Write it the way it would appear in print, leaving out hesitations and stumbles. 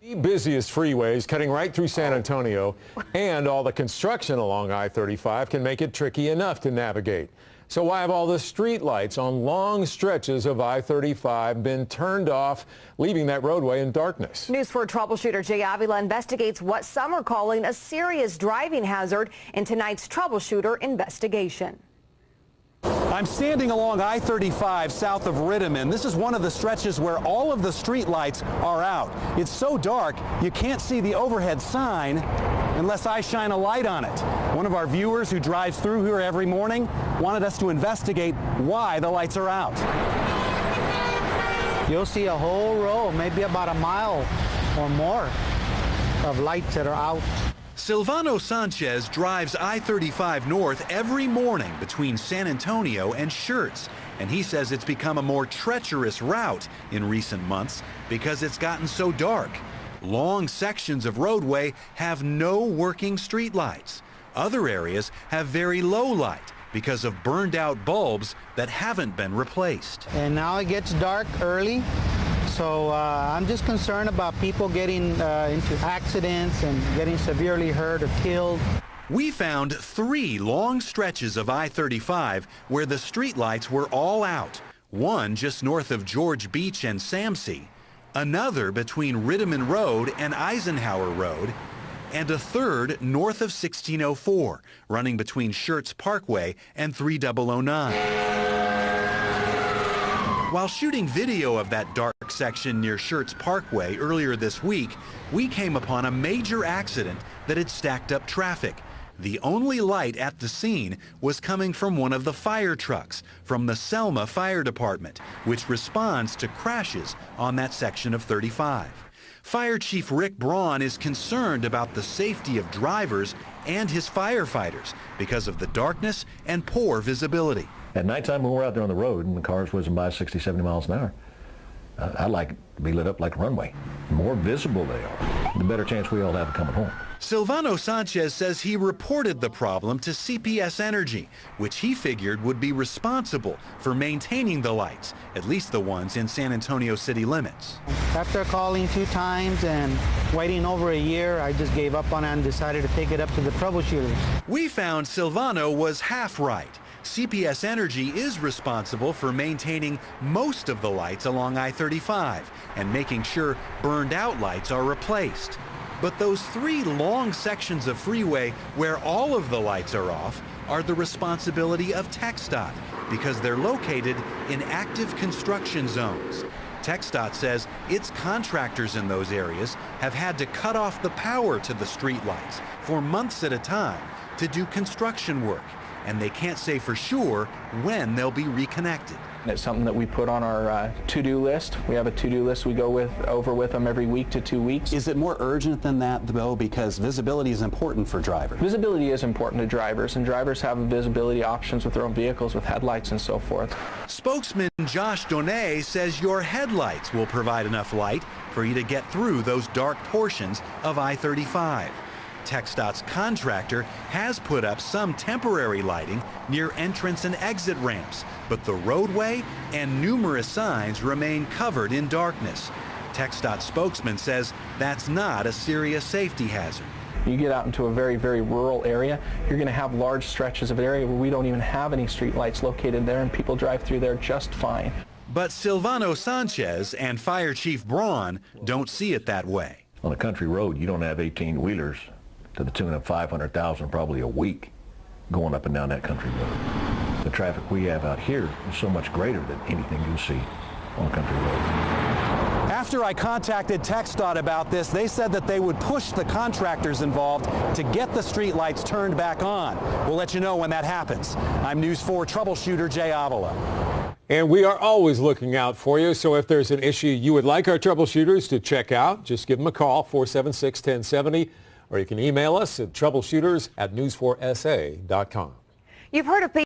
The busiest freeways cutting right through San Antonio, and all the construction along I-35 can make it tricky enough to navigate. So why have all the street lights on long stretches of I-35 been turned off, leaving that roadway in darkness? News 4 troubleshooter Jaie Avila investigates what some are calling a serious driving hazard in tonight's troubleshooter investigation. I'm standing along I-35 south of Rittiman. This is one of the stretches where all of the street lights are out. It's so dark you can't see the overhead sign unless I shine a light on it. One of our viewers who drives through here every morning wanted us to investigate why the lights are out. You'll see a whole row, maybe about a mile or more, of lights that are out. Silvano Sanchez drives I-35 north every morning between San Antonio and Schertz, and he says it's become a more treacherous route in recent months because it's gotten so dark. Long sections of roadway have no working streetlights. Other areas have very low light because of burned out bulbs that haven't been replaced. And now it gets dark early. So I'm just concerned about people getting into accidents and getting severely hurt or killed. We found 3 long stretches of I-35 where the streetlights were all out. One just north of George Beach and SAMMC, another between Rittiman Road and Eisenhauer Road, and a third north of 1604, running between Schertz Parkway and 3009. While shooting video of that dark section near Schertz Parkway earlier this week, we came upon a major accident that had stacked up traffic. The only light at the scene was coming from one of the fire trucks from the Selma Fire Department, which responds to crashes on that section of 35. Fire Chief Rick Braun is concerned about the safety of drivers and his firefighters because of the darkness and poor visibility. At nighttime, when we're out there on the road and the cars whizzing by 60, 70 miles an hour, I'd like to be lit up like a runway. The more visible they are, the better chance we all have of coming home. Silvano Sanchez says he reported the problem to CPS Energy, which he figured would be responsible for maintaining the lights, at least the ones in San Antonio city limits. After calling 2 times and waiting over a year, I just gave up on it and decided to take it up to the troubleshooters. We found Silvano was half right. CPS Energy is responsible for maintaining most of the lights along I-35 and making sure burned out lights are replaced. But those 3 long sections of freeway where all of the lights are off are the responsibility of TxDOT because they're located in active construction zones. TxDOT says its contractors in those areas have had to cut off the power to the street lights for months at a time to do construction work, and they can't say for sure when they'll be reconnected. It's something that we put on our to-do list. We have a to-do list we go over with them every week to 2 weeks. Is it more urgent than that, though, because visibility is important for drivers? Visibility is important to drivers, and drivers have visibility options with their own vehicles with headlights and so forth. Spokesman Josh Donay says your headlights will provide enough light for you to get through those dark portions of I-35. TxDOT's contractor has put up some temporary lighting near entrance and exit ramps, but the roadway and numerous signs remain covered in darkness. TxDOT spokesman says that's not a serious safety hazard. You get out into a very, very rural area, you're going to have large stretches of area where we don't even have any street lights located there, and people drive through there just fine. But Silvano Sanchez and Fire Chief Braun don't see it that way. On a country road, you don't have 18-wheelers to the tune of 500,000 probably a week going up and down that country road. The traffic we have out here is so much greater than anything you'll see on a country road. After I contacted TxDOT about this, they said that they would push the contractors involved to get the street lights turned back on. We'll let you know when that happens. I'm News 4 troubleshooter Jaie Avila. And we are always looking out for you, so if there's an issue you would like our troubleshooters to check out, just give them a call, 476-1070, or you can email us at troubleshooters@news4sa.com. You've heard of